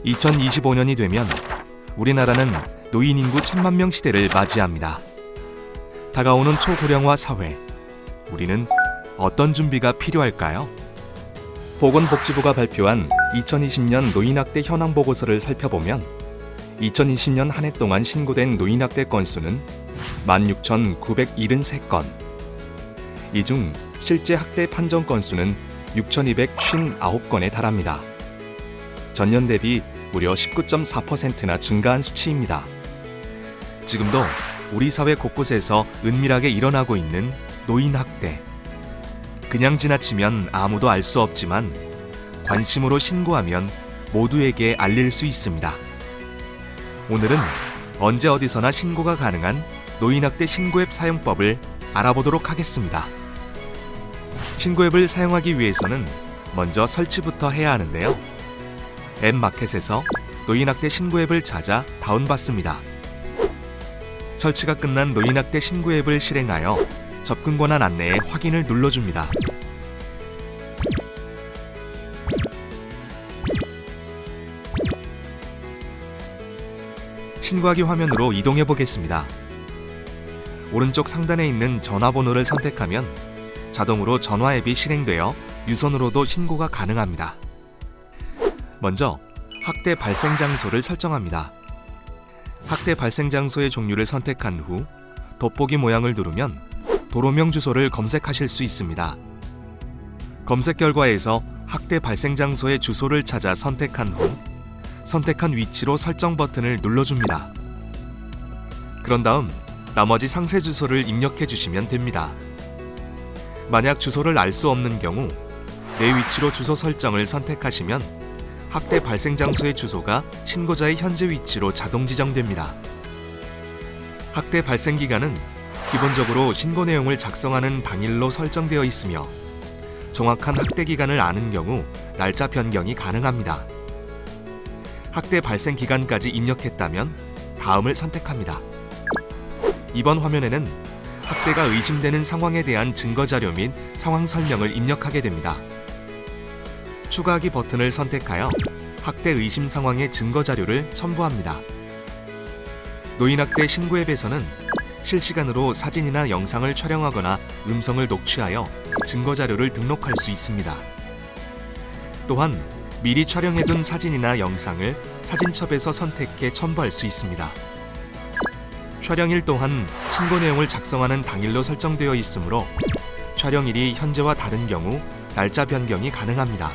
2025년이 되면 우리나라는 노인 인구 1000만 명 시대를 맞이합니다. 다가오는 초고령화 사회, 우리는 어떤 준비가 필요할까요? 보건복지부가 발표한 2020년 노인학대 현황 보고서를 살펴보면 2020년 한 해 동안 신고된 노인학대 건수는 16,973건. 이 중 실제 학대 판정 건수는 6,259건에 달합니다. 전년 대비 무려 19.4%나 증가한 수치입니다. 지금도 우리 사회 곳곳에서 은밀하게 일어나고 있는 노인학대. 그냥 지나치면 아무도 알 수 없지만 관심으로 신고하면 모두에게 알릴 수 있습니다. 오늘은 언제 어디서나 신고가 가능한 노인학대 신고앱 사용법을 알아보도록 하겠습니다. 신고앱을 사용하기 위해서는 먼저 설치부터 해야 하는데요. 앱 마켓에서 노인학대 신고앱을 찾아 다운받습니다. 설치가 끝난 노인학대 신고앱을 실행하여 접근 권한 안내에 확인을 눌러줍니다. 신고하기 화면으로 이동해 보겠습니다. 오른쪽 상단에 있는 전화번호를 선택하면 자동으로 전화 앱이 실행되어 유선으로도 신고가 가능합니다. 먼저 학대 발생 장소를 설정합니다. 학대 발생 장소의 종류를 선택한 후 돋보기 모양을 누르면 도로명 주소를 검색하실 수 있습니다. 검색 결과에서 학대 발생 장소의 주소를 찾아 선택한 후 선택한 위치로 설정 버튼을 눌러줍니다. 그런 다음 나머지 상세 주소를 입력해 주시면 됩니다. 만약 주소를 알 수 없는 경우 내 위치로 주소 설정을 선택하시면 학대 발생 장소의 주소가 신고자의 현재 위치로 자동 지정됩니다. 학대 발생 기간은 기본적으로 신고 내용을 작성하는 당일로 설정되어 있으며 정확한 학대 기간을 아는 경우 날짜 변경이 가능합니다. 학대 발생 기간까지 입력했다면 다음을 선택합니다. 이번 화면에는 학대가 의심되는 상황에 대한 증거 자료 및 상황 설명을 입력하게 됩니다. 추가하기 버튼을 선택하여 학대 의심 상황의 증거 자료를 첨부합니다. 노인학대 신고 앱에서는 실시간으로 사진이나 영상을 촬영하거나 음성을 녹취하여 증거 자료를 등록할 수 있습니다. 또한 미리 촬영해둔 사진이나 영상을 사진첩에서 선택해 첨부할 수 있습니다. 촬영일 또한 신고 내용을 작성하는 당일로 설정되어 있으므로 촬영일이 현재와 다른 경우 날짜 변경이 가능합니다.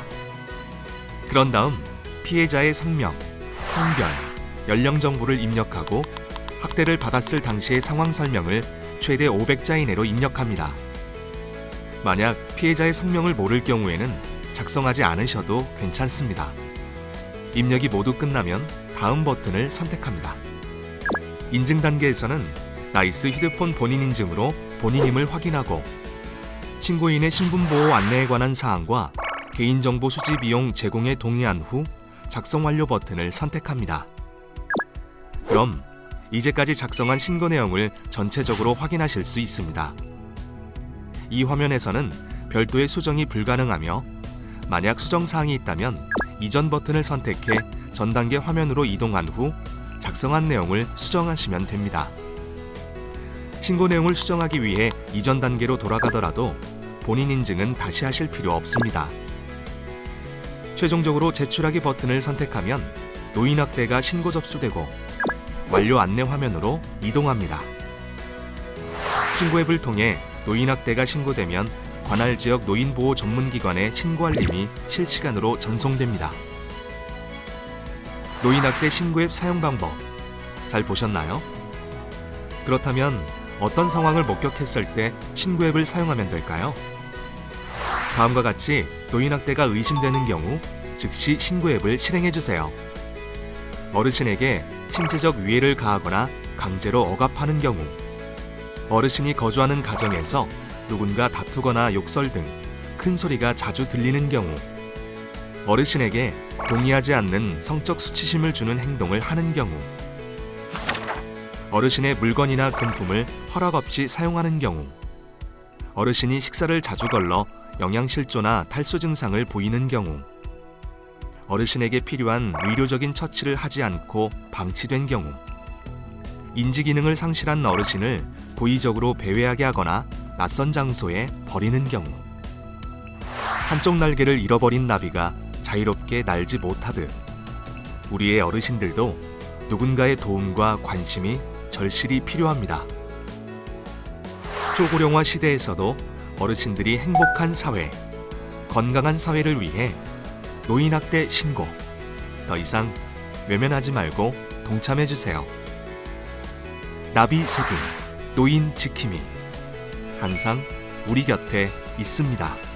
그런 다음 피해자의 성명, 성별, 연령 정보를 입력하고 학대를 받았을 당시의 상황 설명을 최대 500자 이내로 입력합니다. 만약 피해자의 성명을 모를 경우에는 작성하지 않으셔도 괜찮습니다. 입력이 모두 끝나면 다음 버튼을 선택합니다. 인증 단계에서는 나이스 휴대폰 본인 인증으로 본인임을 확인하고 신고인의 신분보호 안내에 관한 사항과 개인정보 수집 비용 제공에 동의한 후 작성 완료 버튼을 선택합니다. 그럼 이제까지 작성한 신고 내용을 전체적으로 확인하실 수 있습니다. 이 화면에서는 별도의 수정이 불가능하며 만약 수정 사항이 있다면 이전 버튼을 선택해 전 단계 화면으로 이동한 후 작성한 내용을 수정하시면 됩니다. 신고 내용을 수정하기 위해 이전 단계로 돌아가더라도 본인 인증은 다시 하실 필요 없습니다. 최종적으로 제출하기 버튼을 선택하면 노인학대가 신고 접수되고 완료 안내 화면으로 이동합니다. 신고 앱을 통해 노인학대가 신고되면 관할 지역 노인보호 전문기관에 신고 알림이 실시간으로 전송됩니다. 노인학대 신고 앱 사용 방법 잘 보셨나요? 그렇다면 어떤 상황을 목격했을 때 신고 앱을 사용하면 될까요? 다음과 같이 노인학대가 의심되는 경우 즉시 신고 앱을 실행해주세요. 어르신에게 신체적 위해를 가하거나 강제로 억압하는 경우, 어르신이 거주하는 가정에서 누군가 다투거나 욕설 등 큰 소리가 자주 들리는 경우, 어르신에게 동의하지 않는 성적 수치심을 주는 행동을 하는 경우, 어르신의 물건이나 금품을 허락 없이 사용하는 경우, 어르신이 식사를 자주 걸러 영양실조나 탈수 증상을 보이는 경우, 어르신에게 필요한 의료적인 처치를 하지 않고 방치된 경우, 인지 기능을 상실한 어르신을 고의적으로 배회하게 하거나 낯선 장소에 버리는 경우, 한쪽 날개를 잃어버린 나비가 자유롭게 날지 못하듯 우리의 어르신들도 누군가의 도움과 관심이 절실히 필요합니다. 초고령화 시대에서도 어르신들이 행복한 사회, 건강한 사회를 위해 노인학대 신고, 더 이상 외면하지 말고 동참해주세요. 나비 세균, 노인 지킴이, 항상 우리 곁에 있습니다.